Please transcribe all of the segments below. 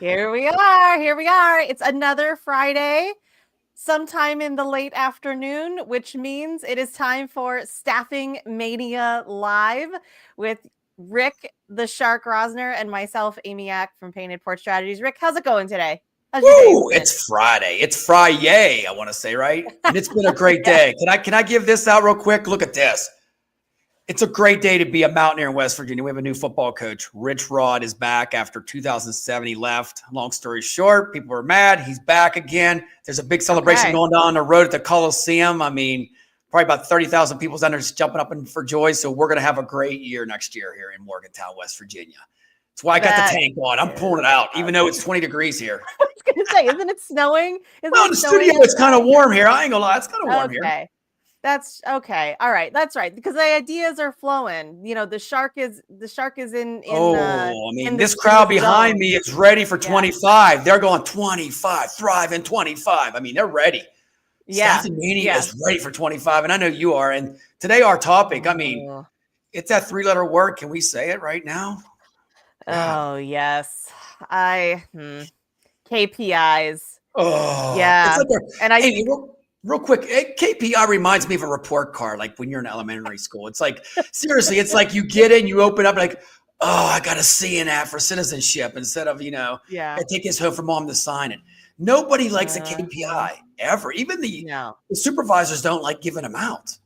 Here we are. Here we are. It's another Friday, sometime in the late afternoon, which means it is time for Staffing Mania Live with Rick the Shark Rosner and myself, Amy Yack from Painted Porch Strategies. Rick, how's it going today? How's your day been? It's Friday. It's Friday, I want to say, right? And it's been a great day. Can I give this out real quick? Look at this. It's a great day to be a Mountaineer in West Virginia. We have a new football coach. Rich Rod is back after 2007. He left. Long story short, people are mad. He's back again. There's a big celebration going on the road at the Coliseum. I mean, probably about 30,000 people down there just jumping up for joy. So we're going to have a great year next year here in Morgantown, West Virginia. That's why I got the tank on. I'm pulling it out, even though it's 20 degrees here. I was going to say, isn't it snowing? In the studio, it's kind of warm here. I ain't going to lie. It's kind of warm here. That's okay. All right. That's right. Because the ideas are flowing. You know, the shark is in this crowd behind me is ready for 25. They're going 25, thrive in 25. I mean, they're ready. StaffingMania is ready for 25. And I know you are. And today our topic, I mean, it's that 3-letter word. Can we say it right now? Oh, yes. KPIs. Oh, yeah. Real quick, KPI reminds me of a report card, like when you're in elementary school. It's like, seriously, it's like you get it and you open up like, oh, I got a C in that for citizenship instead of, I take this home for mom to sign it. Nobody likes a KPI ever. Even the supervisors don't like giving them out.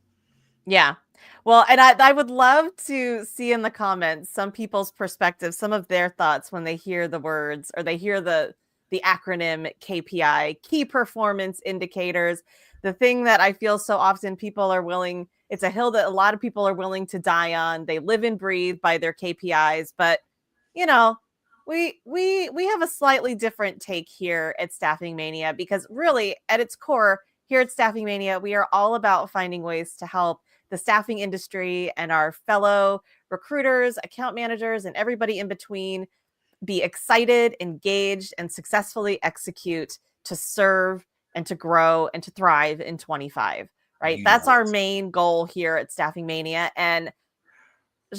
Yeah. Well, and I would love to see in the comments some people's perspective, some of their thoughts when they hear the words or they hear the acronym KPI, key performance indicators. The thing that I feel so often people are willing, it's a hill that a lot of people are willing to die on. They live and breathe by their KPIs, but we have a slightly different take here at Staffing Mania, because really at its core here at Staffing Mania, we are all about finding ways to help the staffing industry and our fellow recruiters, account managers, and everybody in between be excited, engaged, and successfully execute to serve and to grow and to thrive in 25, right? That's our main goal here at Staffing Mania. And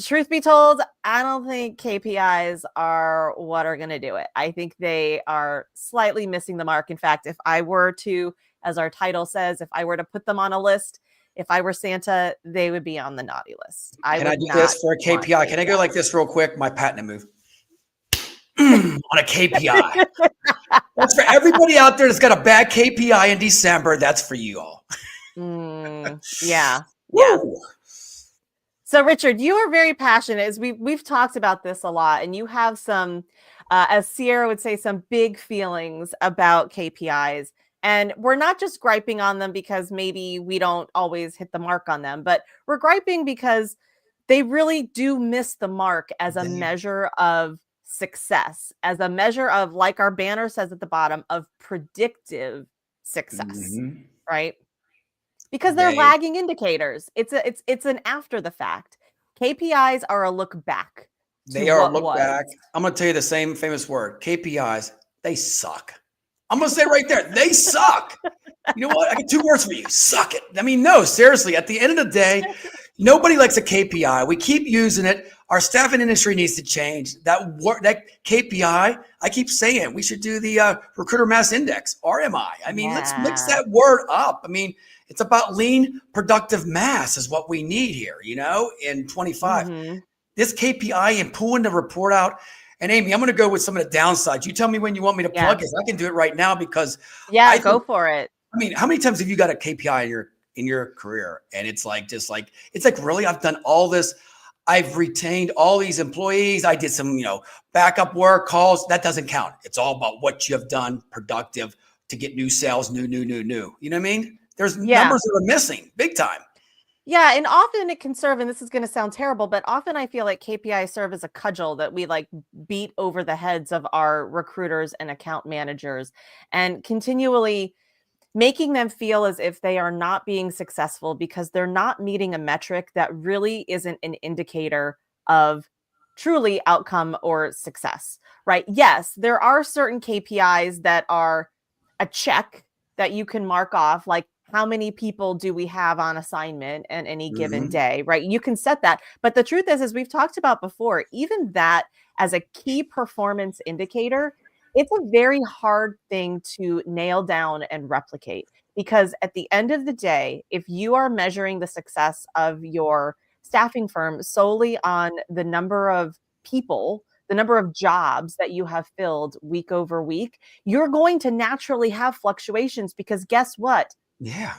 truth be told, I don't think KPIs are what are going to do it. I think they are slightly missing the mark. In fact, if I were to, as our title says, if I were to put them on a list, if I were Santa, they would be on the naughty list. Can I do this for a KPI? Can I go like this real quick? My patent move. On a KPI. That's for everybody out there that's got a bad KPI in December. That's for you all. Yeah. So, Richard, you are very passionate. As we've talked about this a lot, and you have some, as Sierra would say, some big feelings about KPIs. And we're not just griping on them because maybe we don't always hit the mark on them, but we're griping because they really do miss the mark as a measure of success, as a measure of, like our banner says at the bottom, of predictive success, right? Because they're lagging indicators. It's an after the fact. KPIs are a look back. They are a look back. I'm going to tell you the same famous word. KPIs, they suck. I'm going to say right there, they suck. You know what? I got 2 words for you. Suck it. I mean, no, seriously, at the end of the day, nobody likes a KPI. We keep using it. Our staffing industry needs to change. That KPI, I keep saying we should do the Recruiter Mass Index, RMI. I mean, let's mix that word up. I mean, it's about lean, productive mass is what we need here, in 25. This KPI and pulling the report out. And Amy, I'm going to go with some of the downsides. You tell me when you want me to plug this. I can do it right now because go for it. I mean, how many times have you got a KPI in your career? And it's like, it's like, really, I've done all this. I've retained all these employees. I did some, backup work, calls. That doesn't count. It's all about what you have done productive to get new sales, new. You know what I mean? There's numbers that are missing big time. Yeah. And often it can serve, and this is going to sound terrible, but often I feel like KPIs serve as a cudgel that we beat over the heads of our recruiters and account managers, and continually making them feel as if they are not being successful because they're not meeting a metric that really isn't an indicator of truly outcome or success, right? Yes, there are certain KPIs that are a check that you can mark off, like how many people do we have on assignment at any given day, right? You can set that. But the truth is, as we've talked about before, even that as a key performance indicator it's a very hard thing to nail down and replicate, because at the end of the day, if you are measuring the success of your staffing firm solely on the number of people, the number of jobs that you have filled week over week, you're going to naturally have fluctuations, because guess what? Yeah.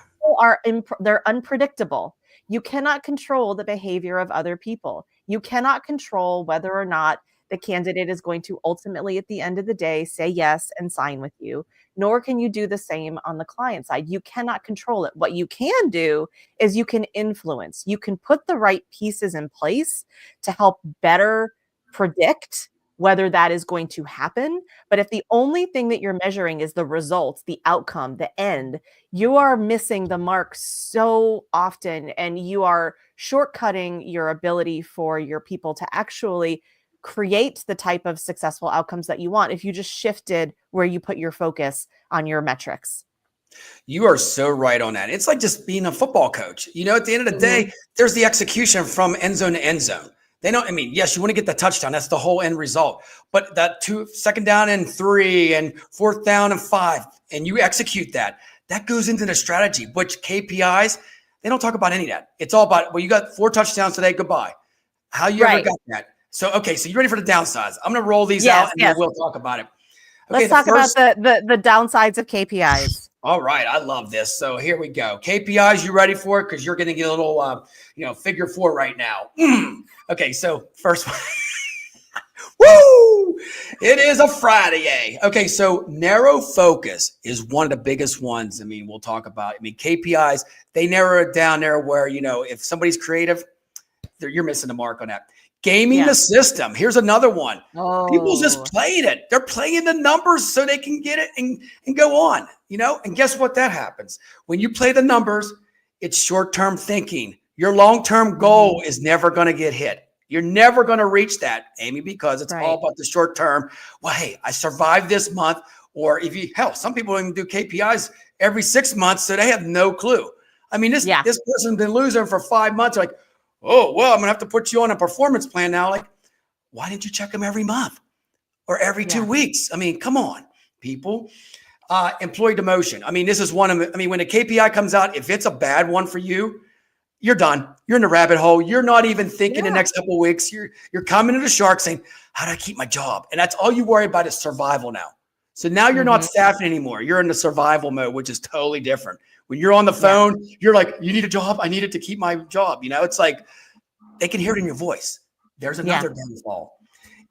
People they're unpredictable. You cannot control the behavior of other people. You cannot control whether or not the candidate is going to ultimately, at the end of the day, say yes and sign with you, nor can you do the same on the client side. You cannot control it. What you can do is you can influence. You can put the right pieces in place to help better predict whether that is going to happen. But if the only thing that you're measuring is the results, the outcome, the end, you are missing the mark so often, and you are shortcutting your ability for your people to actually create the type of successful outcomes that you want if you just shifted where you put your focus on your metrics. You are so right on that. It's like just being a football coach. At the end of the day, there's the execution from end zone to end zone. They don't, yes, you want to get the touchdown. That's the whole end result. But that 2nd down and 3 and 4th down and 5, and you execute that. That goes into the strategy, which KPIs, they don't talk about any of that. It's all about, well, you got 4 touchdowns today. Goodbye. How you ever got that? So, okay, so you ready for the downsides? I'm going to roll these out and then we'll talk about it. Okay, let's talk about the downsides of KPIs. All right, I love this. So here we go. KPIs, you ready for it? Because you're going to get a little, figure 4 right now. Okay, so first one. Woo! It is a Friday. Okay, so narrow focus is one of the biggest ones. We'll talk about. KPIs, they narrow it down there where, if somebody's creative, you're missing the mark on that. Gaming the system. Here's another one. People just playing it. They're playing the numbers so they can get it and go on, And guess what that happens? When you play the numbers, it's short-term thinking. Your long-term goal is never going to get hit. You're never going to reach that, Amy, because it's all about the short term. Well, hey, I survived this month. Or some people even do KPIs every 6 months, so they have no clue. This person's been losing for 5 months. Like, oh, well, I'm going to have to put you on a performance plan now. Like, why didn't you check them every month or every 2 weeks? Come on, people. Employee demotion. This is one of them. When a KPI comes out, if it's a bad one for you, you're done. You're in the rabbit hole. You're not even thinking the next couple of weeks. You're coming to the shark saying, how do I keep my job? And that's all you worry about is survival now. So now you're not staffing anymore. You're in the survival mode, which is totally different. When you're on the phone, you're like, you need a job. I need it to keep my job. It's like they can hear it in your voice. There's another downfall.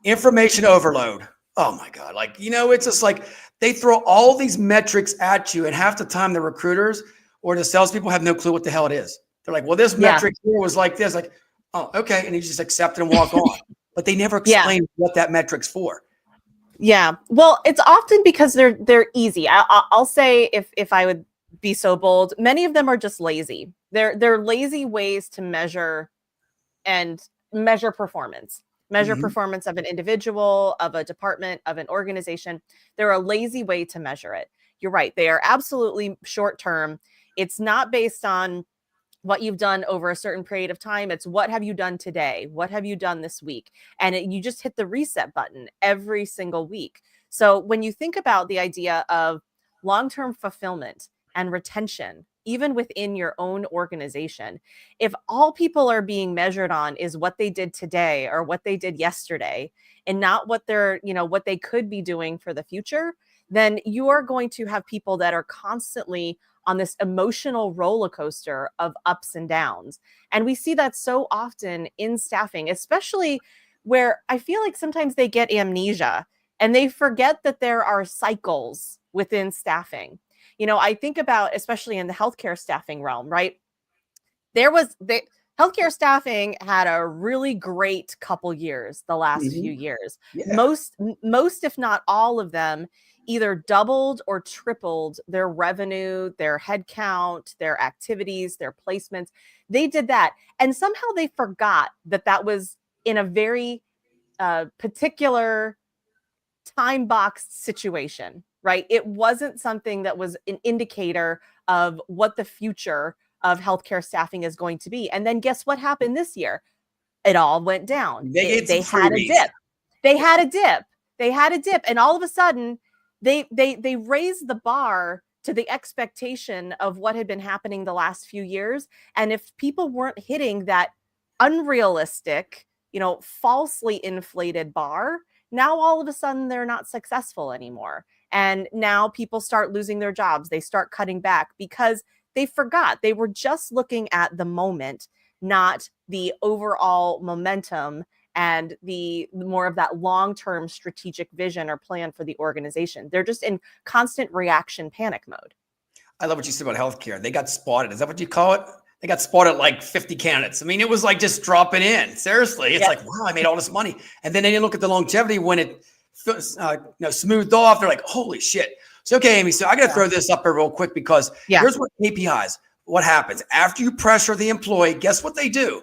Information overload. Oh my God. It's just like they throw all these metrics at you, and half the time the recruiters or the salespeople have no clue what the hell it is. They're like, well, this metric here was like this. Like, oh, okay. And you just accept it and walk on. But they never explain what that metric's for. Yeah. Well, it's often because they're easy. I'll say, if I would be so bold, many of them are just lazy. They're lazy ways to measure performance. Performance of an individual, of a department, of an organization. They're a lazy way to measure it. You're right. They are absolutely short term. It's not based on what you've done over a certain period of time. It's what have you done today? What have you done this week? And you just hit the reset button every single week. So when you think about the idea of long-term fulfillment and retention, even within your own organization, if all people are being measured on is what they did today or what they did yesterday, and not what what they could be doing for the future, then you are going to have people that are constantly on this emotional roller coaster of ups and downs. And we see that so often in staffing, especially where I feel like sometimes they get amnesia and they forget that there are cycles within staffing. I think about, especially in the healthcare staffing realm, right? Healthcare staffing had a really great couple years, the last few years. Most, if not all of them, either doubled or tripled their revenue, their headcount, their activities, their placements. They did that. And somehow they forgot that was in a very particular time boxed situation, right? It wasn't something that was an indicator of what the future of healthcare staffing is going to be. And then guess what happened this year? It all went down. They had a dip. They had a dip. And all of a sudden, they raised the bar to the expectation of what had been happening the last few years. And if people weren't hitting that unrealistic, falsely inflated bar, now all of a sudden they're not successful anymore. And now people start losing their jobs. They start cutting back because they forgot. They were just looking at the moment, not the overall momentum and the more of that long-term strategic vision or plan for the organization. They're just in constant reaction panic mode. I love what you said about healthcare. They got spotted. Is that what you call it? They got spotted like 50 candidates. I mean, it was like just dropping in. Seriously. It's like, wow, I made all this money. And then they didn't look at the longevity when it smoothed off. They're like, holy shit. So, okay, Amy, so I got to throw this up here real quick because here's what KPIs, what happens. After you pressure the employee, guess what they do?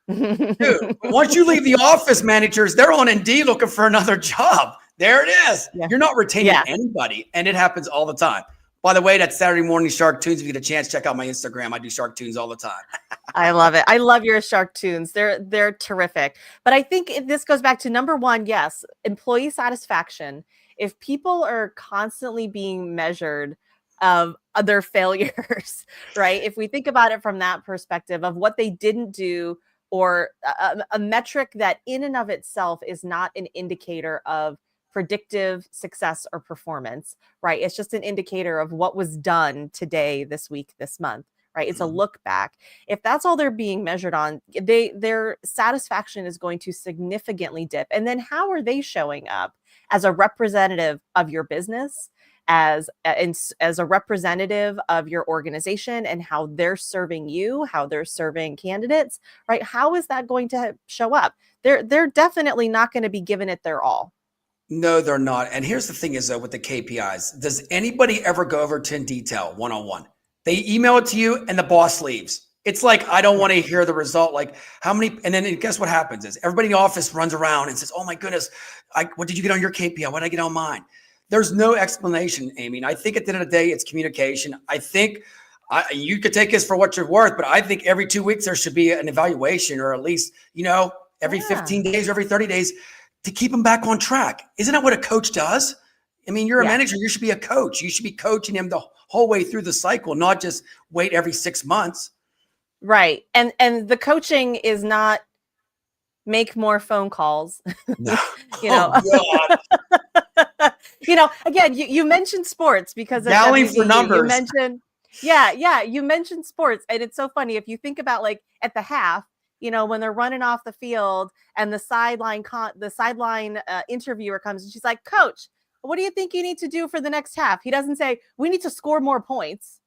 Dude, once you leave the office, managers, they're on Indeed looking for another job. There it is. You're not retaining anybody, and it happens all the time. By the way, that's Saturday morning Shark Tunes. If you get a chance, check out my Instagram. I do Shark Tunes all the time. I love it. I love your Shark Tunes. They're terrific. But I think this goes back to number one, yes, employee satisfaction. If people are constantly being measured of other failures, right? If we think about it from that perspective of what they didn't do, or a metric that in and of itself is not an indicator of predictive success or performance, right? It's just an indicator of what was done today, this week, this month, right? It's a look back. If that's all they're being measured on, their satisfaction is going to significantly dip. And then how are they showing up as a representative of your business, as a representative of your organization, and how they're serving you, how they're serving candidates, right? How is that going to show up? They're definitely not going to be giving it their all. No, they're not. And here's the thing is, though, with the KPIs, does anybody ever go over to in detail one-on-one? They email it to you and the boss leaves. It's like, I don't want to hear the result. Like how many, and then guess what happens is everybody in the office runs around and says, oh my goodness, what did you get on your KPI? What did I get on mine? There's no explanation, Amy. And I think at the end of the day, it's communication. I think you could take this for what you're worth, but I think every 2 weeks there should be an evaluation, or at least, every 15 days or every 30 days to keep them back on track. Isn't that what a coach does? I mean, you're a manager. You should be a coach. You should be coaching him the whole way through the cycle, not just wait every 6 months. Right. And the coaching is not make more phone calls. No. Oh, God. Again, you mentioned sports because of yelling for numbers. You mentioned, you mentioned sports. And it's so funny. If you think about like at the half, when they're running off the field and the sideline interviewer comes and she's like, Coach, what do you think you need to do for the next half? He doesn't say, we need to score more points.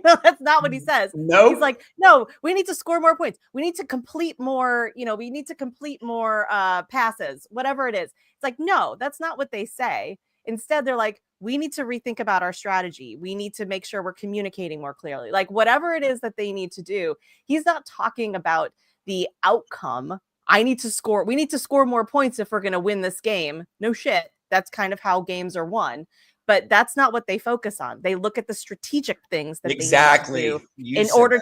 That's not what he says. No, he's like, no, we need to score more points. We need to complete more, we need to complete more passes, whatever it is. It's like, no, that's not what they say. Instead, they're like, we need to rethink about our strategy. We need to make sure we're communicating more clearly. Like whatever it is that they need to do. He's not talking about the outcome. We need to score more points if we're going to win this game. No shit. That's kind of how games are won. But that's not what they focus on. They look at the strategic things that they need to do in order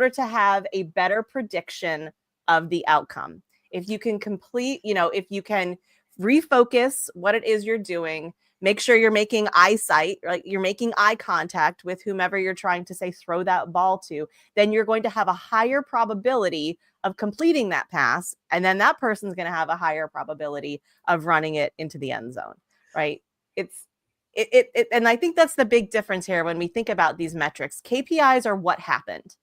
to have a better prediction of the outcome. If you can if you can refocus what it is you're doing, make sure you're making eyesight, right? You're making eye contact with whomever you're trying to say throw that ball to, then you're going to have a higher probability of completing that pass. And then that person's going to have a higher probability of running it into the end zone, right? And I think that's the big difference here when we think about these metrics. KPIs are what happened.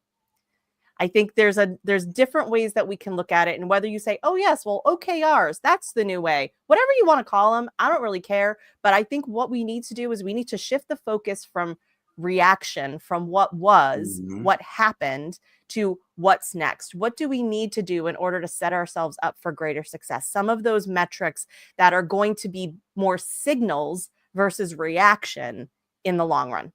I think there's different ways that we can look at it, and whether you say, oh yes, well, OKRs, that's the new way, whatever you want to call them, I don't really care. But I think what we need to do is we need to shift the focus from reaction, from what was, what happened, to what's next. What do we need to do in order to set ourselves up for greater success? Some of those metrics that are going to be more signals versus reaction in the long run.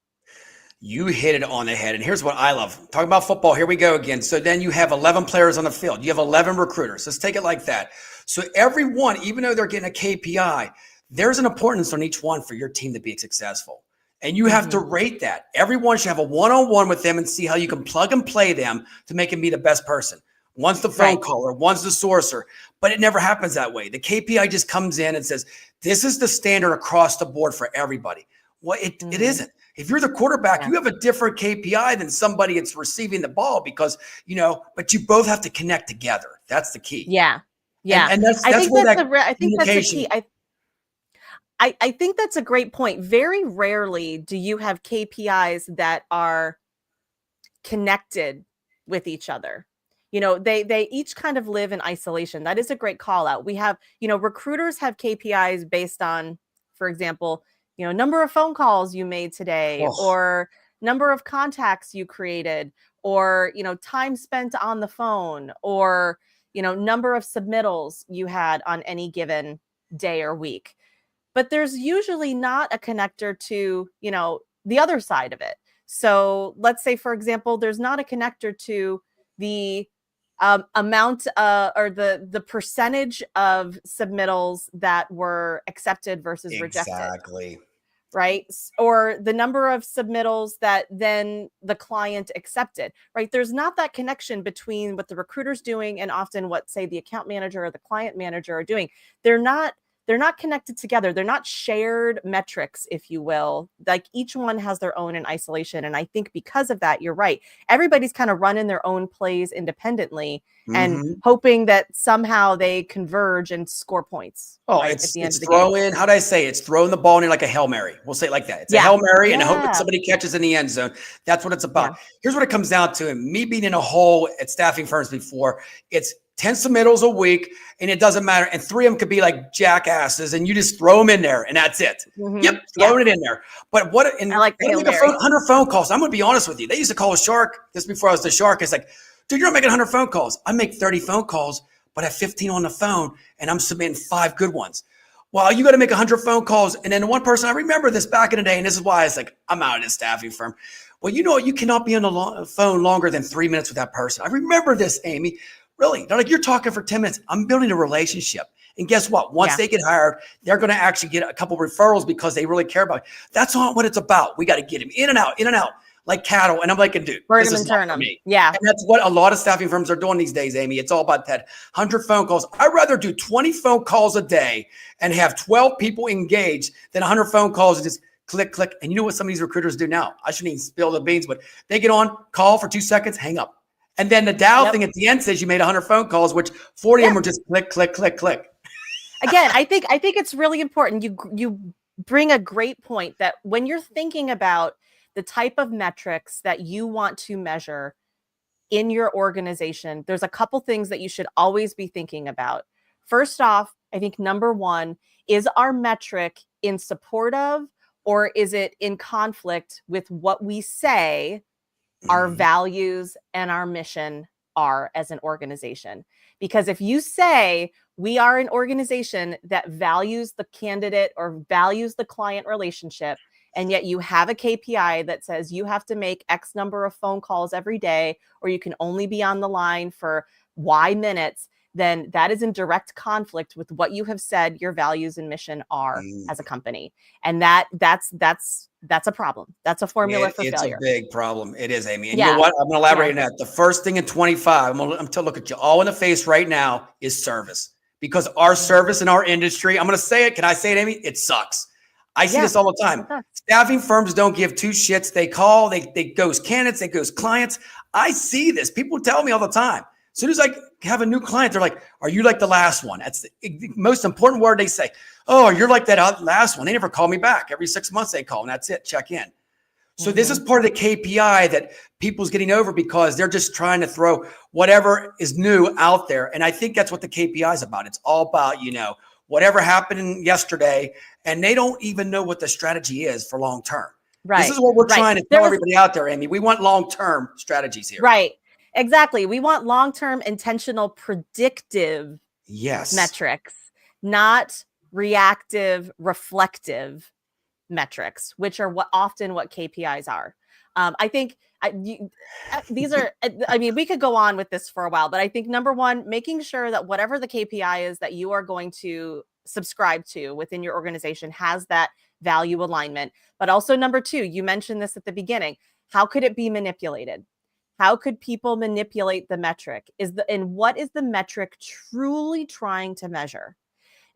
You hit it on the head. And here's what I love. Talking about football, here we go again. So then you have 11 players on the field. You have 11 recruiters. Let's take it like that. So everyone, even though they're getting a KPI, there's an importance on each one for your team to be successful. And you have to rate that. Everyone should have a one-on-one with them and see how you can plug and play them to make them be the best person. One's the phone caller, one's the sourcer, but it never happens that way. The KPI just comes in and says, this is the standard across the board for everybody. Well, it isn't. If you're the quarterback, you have a different KPI than somebody that's receiving the ball because, but you both have to connect together. That's the key. Yeah. Yeah. And that's where that communication. I think that's a great point. Very rarely do you have KPIs that are connected with each other. They each kind of live in isolation. That is a great call out. We have, recruiters have KPIs based on, for example, number of phone calls you made today, or number of contacts you created, or, time spent on the phone, or, number of submittals you had on any given day or week. But there's usually not a connector to, the other side of it. So let's say, for example, there's not a connector to the amount or the percentage of submittals that were accepted versus rejected. Exactly. Right? Or the number of submittals that then the client accepted, right? There's not that connection between what the recruiter's doing and often what, say, the account manager or the client manager are doing. They're not connected together. They're not shared metrics, if you will. Like each one has their own in isolation. And I think because of that, you're right. Everybody's kind of running their own plays independently and hoping that somehow they converge and score points. Oh, right, it's throwing, how do I say it? It's throwing the ball in like a Hail Mary. We'll say it like that. It's a Hail Mary and I hope that somebody catches in the end zone. That's what it's about. Here's what it comes down to. And me being in a hole at staffing firms before, it's 10 submittals a week, and it doesn't matter. And 3 of them could be like jackasses, and you just throw them in there, and that's it. Yep, throwing it in there. But what? And I like the Hail Mary. 100 phone calls. I'm going to be honest with you. They used to call a shark just before I was the shark. It's like, dude, you're not making 100 phone calls. I make 30 phone calls, but I have 15 on the phone, and I'm submitting 5 good ones. Well, you got to make 100 phone calls. And then one person, I remember this back in the day, and this is why it's like, I'm out of this staffing firm. Well, you cannot be on the phone longer than 3 minutes with that person. I remember this, Amy. Really, they're like, you're talking for 10 minutes. I'm building a relationship. And guess what? Once they get hired, they're going to actually get a couple referrals because they really care about it. That's not what it's about. We got to get them in and out like cattle. And I'm like, dude, burn them and turn them. Yeah. And that's what a lot of staffing firms are doing these days, Amy. It's all about that 100 phone calls. I'd rather do 20 phone calls a day and have 12 people engaged than 100 phone calls and just click, click. And you know what some of these recruiters do now? I shouldn't even spill the beans, but they get on, call for 2 seconds, hang up. And then the Dow thing at the end says you made 100 phone calls, which 40 of them were just click, click, click, click. Again, I think it's really important. You bring a great point that when you're thinking about the type of metrics that you want to measure in your organization, there's a couple things that you should always be thinking about. First off, I think number one is our metric in support of, or is it in conflict with what we say our values and our mission are as an organization? Because if you say we are an organization that values the candidate or values the client relationship, and yet you have a KPI that says you have to make X number of phone calls every day, or you can only be on the line for Y minutes, then that is in direct conflict with what you have said your values and mission are as a company. And that's a problem. That's a formula for failure. It's a big problem. It is, Amy. And you know what? I'm going to elaborate on that. The first thing in 25, I'm going to look at you all in the face right now, is service. Because our service in our industry, I'm going to say it. Can I say it, Amy? It sucks. I see this all the time. Staffing firms don't give 2 shits. They call, they ghost candidates, they ghost clients. I see this. People tell me all the time. As soon as I have a new client, they're like, are you like the last one? That's the most important word they say. Oh, you're like that last one. They never call me back. Every 6 months they call, and that's it. Check in. So this is part of the KPI that people's getting over because they're just trying to throw whatever is new out there. And I think that's what the KPI is about. It's all about, whatever happened yesterday, and they don't even know what the strategy is for long term. Right. This is what we're trying to tell everybody out there, Amy. We want long-term strategies here. Right. Exactly. We want long-term, intentional, predictive metrics, not reactive, reflective metrics, which are often what KPIs are. I think these are, we could go on with this for a while, but I think number one, making sure that whatever the KPI is that you are going to subscribe to within your organization has that value alignment. But also number two, you mentioned this at the beginning. How could it be manipulated? How could people manipulate the metric? And what is the metric truly trying to measure?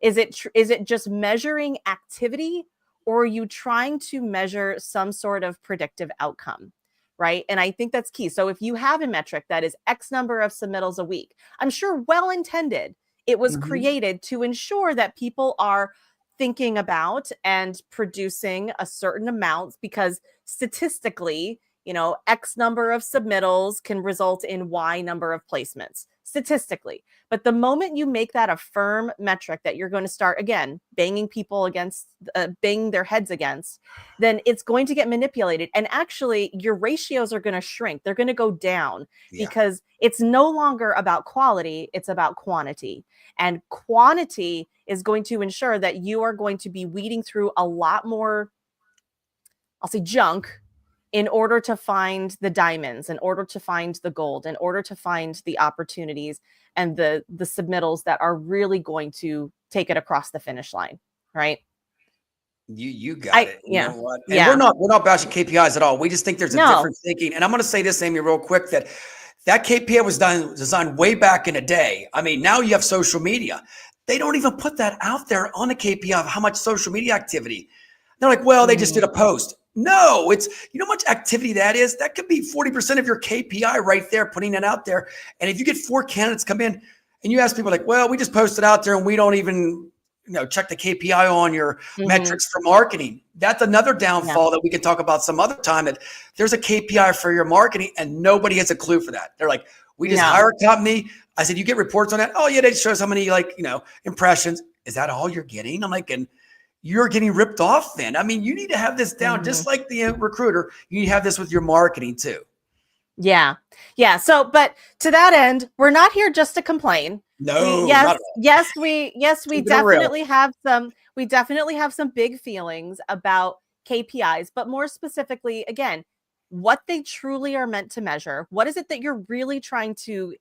Is it just measuring activity, or are you trying to measure some sort of predictive outcome? Right. And I think that's key. So if you have a metric that is X number of submittals a week, I'm sure well intended, it was created to ensure that people are thinking about and producing a certain amount, because statistically, X number of submittals can result in Y number of placements statistically. But the moment you make that a firm metric that you're going to start, again, banging people against, banging their heads against, then it's going to get manipulated. And actually, your ratios are going to shrink. They're going to go down because it's no longer about quality. It's about quantity. And quantity is going to ensure that you are going to be weeding through a lot more, I'll say, junk, in order to find the diamonds, in order to find the gold, in order to find the opportunities and the submittals that are really going to take it across the finish line, right? You got it. You know what? And Yeah. we're not bashing KPIs at all. We just think there's a different thinking. And I'm going to say this, Amy, real quick, that KPI was designed way back in the day. I mean, now you have social media. They don't even put that out there on the KPI of how much social media activity. They're like, well, they just did a post. No, it's, you know how much activity that is? That could be 40% of your KPI right there, putting it out there. And if you get 4 candidates come in and you ask people like, well, we just posted out there and we don't even, check the KPI on your metrics for marketing. That's another downfall that we can talk about some other time, that there's a KPI for your marketing and nobody has a clue for that. They're like, we just hire a company. I said, you get reports on that? Oh yeah, they show us how many impressions. Is that all you're getting? I'm like, and you're getting ripped off then. I mean, you need to have this down just like the recruiter. You need to have this with your marketing too. Yeah. Yeah. So, but to that end, we're not here just to complain. No. We definitely have some big feelings about KPIs, but more specifically, again, what they truly are meant to measure. What is it that you're really trying to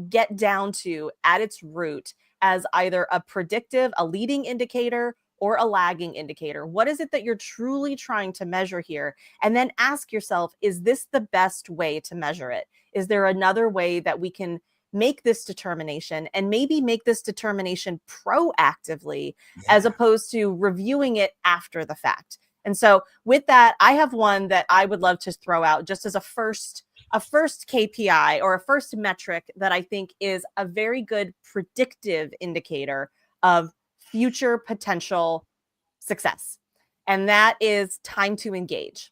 get down to at its root as either a predictive, a leading indicator, or a lagging indicator? What is it that you're truly trying to measure here? And then ask yourself, is this the best way to measure it? Is there another way that we can make this determination, and maybe make this determination proactively as opposed to reviewing it after the fact? And so with that, I have one that I would love to throw out just as a first KPI, or a first metric that I think is a very good predictive indicator of future potential success. And that is time to engage.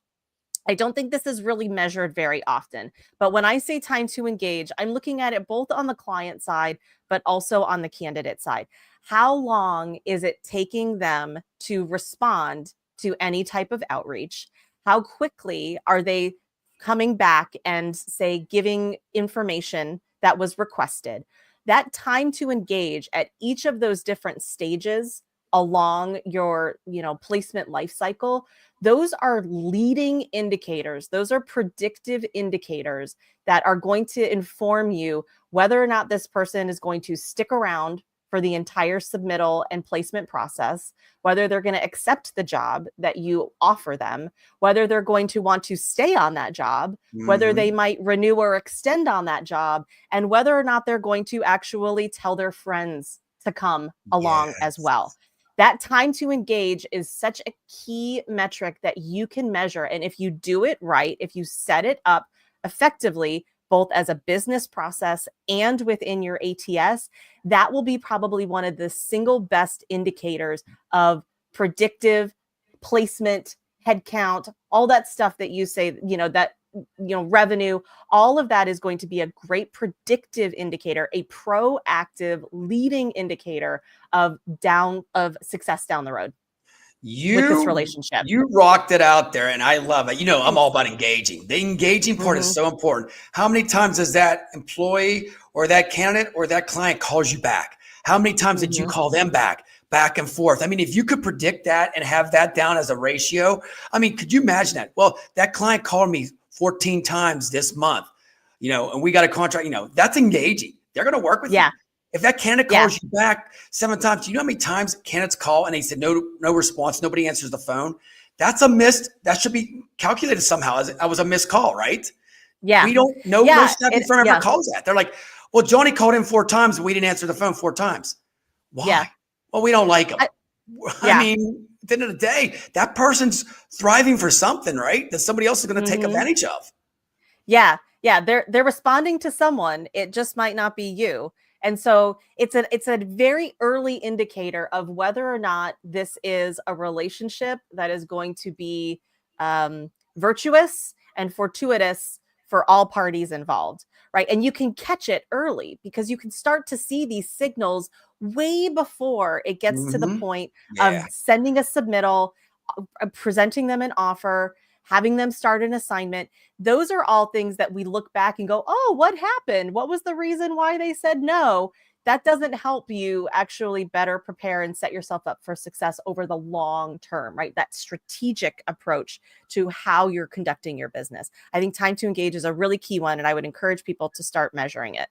I don't think this is really measured very often, but when I say time to engage, I'm looking at it both on the client side, but also on the candidate side. How long is it taking them to respond to any type of outreach? How quickly are they coming back and, say, giving information that was requested? That time to engage at each of those different stages along your, placement life cycle, those are leading indicators. Those are predictive indicators that are going to inform you whether or not this person is going to stick around for the entire submittal and placement process, whether they're going to accept the job that you offer them, whether they're going to want to stay on that job, whether they might renew or extend on that job, and whether or not they're going to actually tell their friends to come along as well. That time to engage is such a key metric that you can measure. And if you do it right, if you set it up effectively, both as a business process and within your ATS, that will be probably one of the single best indicators of predictive placement, headcount, all that stuff that you say, revenue, all of that is going to be a great predictive indicator, a proactive leading indicator of success down the road. With this relationship. You rocked it out there, and I love it. I'm all about engaging. The engaging part is so important. How many times does that employee or that candidate or that client calls you back? How many times did you call them back and forth? I mean, if you could predict that and have that down as a ratio, I mean, could you imagine that? Well, that client called me 14 times this month, and we got a contract, that's engaging. They're going to work with you. If that candidate calls you back 7 times, do you know how many times candidates call and they said no response, nobody answers the phone? That should be calculated somehow. That was a missed call, right? Yeah. We don't know. No Yeah. staffing firm ever calls that. They're like, well, Johnny called in 4 times and we didn't answer the phone 4 times. Why? Yeah. Well, we don't like him. I Yeah. mean, at the end of the day, that person's thriving for something, right? That somebody else is going to take advantage of. Yeah. Yeah. They're responding to someone. It just might not be you. And so it's a very early indicator of whether or not this is a relationship that is going to be virtuous and fortuitous for all parties involved, right? And you can catch it early because you can start to see these signals way before it gets to the point of sending a submittal, presenting them an offer, having them start an assignment. Those are all things that we look back and go, oh, what happened? What was the reason why they said no? That doesn't help you actually better prepare and set yourself up for success over the long term, right? That strategic approach to how you're conducting your business. I think time to engage is a really key one, and I would encourage people to start measuring it.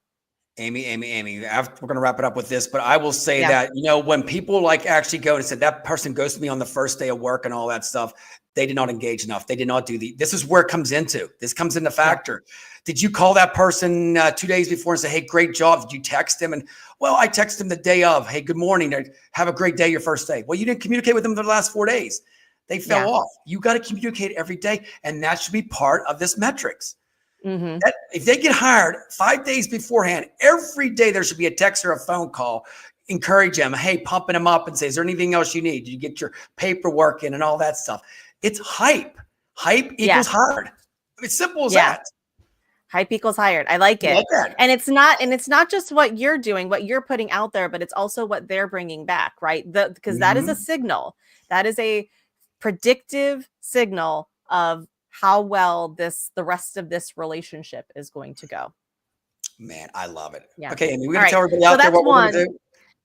Amy, we're going to wrap it up with this, but I will say that, you know, when people like actually go and said that person ghosted me on the first day of work and all that stuff, they did not engage enough. They did not do this is where it comes into. This comes into factor. Did you call that person 2 days before and say, hey, great job? Did you text him? And well, I texted him the day of, hey, good morning. Have a great day, your first day. Well, you didn't communicate with them for the last 4 days. They fell off. You got to communicate every day. And that should be part of this metrics. If they get hired 5 days beforehand, every day there should be a text or a phone call. Encourage them. Hey, pumping them up and say, is there anything else you need? Did you get your paperwork in and all that stuff? It's hype. Hype equals hired. It's simple as that. Hype equals hired. I like it. And it's not just what you're doing, what you're putting out there, but it's also what they're bringing back, right? Because that is a signal. That is a predictive signal of how well the rest of this relationship is going to go. Man, I love it. Yeah. Okay, Amy, we're going to tell everybody out there what we're going to do.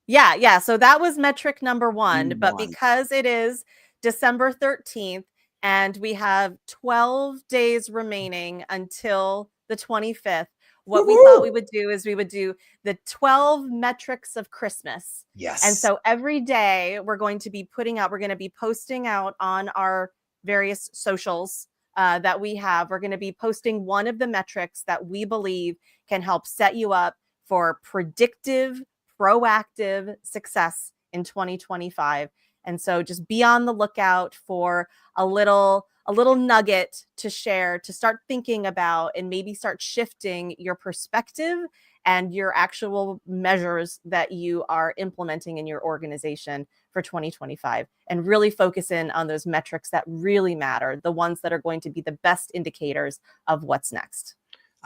Yeah. So that was metric number 1. But because it is December 13th and we have 12 days remaining until the 25th, what we thought we would do is we would do the 12 metrics of Christmas. Yes. And so every day we're going to be posting out on our various socials that we have. We're going to be posting one of the metrics that we believe can help set you up for predictive, proactive success in 2025. And so just be on the lookout for a little nugget to share, to start thinking about, and maybe start shifting your perspective and your actual measures that you are implementing in your organization for 2025, and really focus in on those metrics that really matter, the ones that are going to be the best indicators of what's next.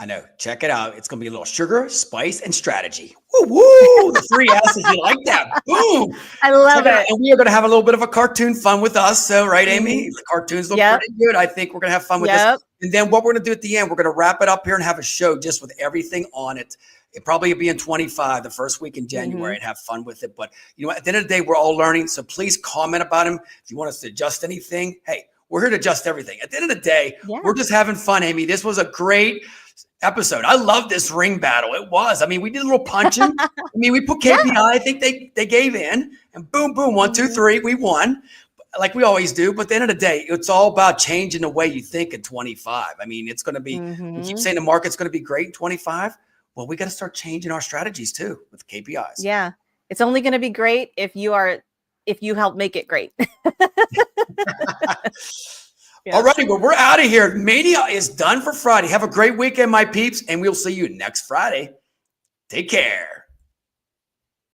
I know. Check it out. It's going to be a little sugar, spice, and strategy. Woo, woo. The 3 S's. You like that? Boom. I love it. And we are going to have a little bit of a cartoon fun with us. So, right, Amy? The cartoons look pretty good. I think we're going to have fun with this. And then what we're going to do at the end, we're going to wrap it up here and have a show just with everything on it. It probably will be in 25, the first week in January, and have fun with it. But, you know, at the end of the day, we're all learning. So please comment about them. If you want us to adjust anything, hey, we're here to adjust everything. At the end of the day, we're just having fun, Amy. This was a great episode. I love this ring battle. It was. I mean, we did a little punching. I mean, we put KPI. I think they gave in, and boom, boom, 1, 2, 3, we won, like we always do. But at the end of the day, it's all about changing the way you think in 25. I mean, it's going to be. We keep saying the market's going to be great in 25. Well, we got to start changing our strategies too with KPIs. Yeah, it's only going to be great if you help make it great. All righty, well, we're out of here. Mania is done for Friday. Have a great weekend, my peeps, and we'll see you next Friday. Take care.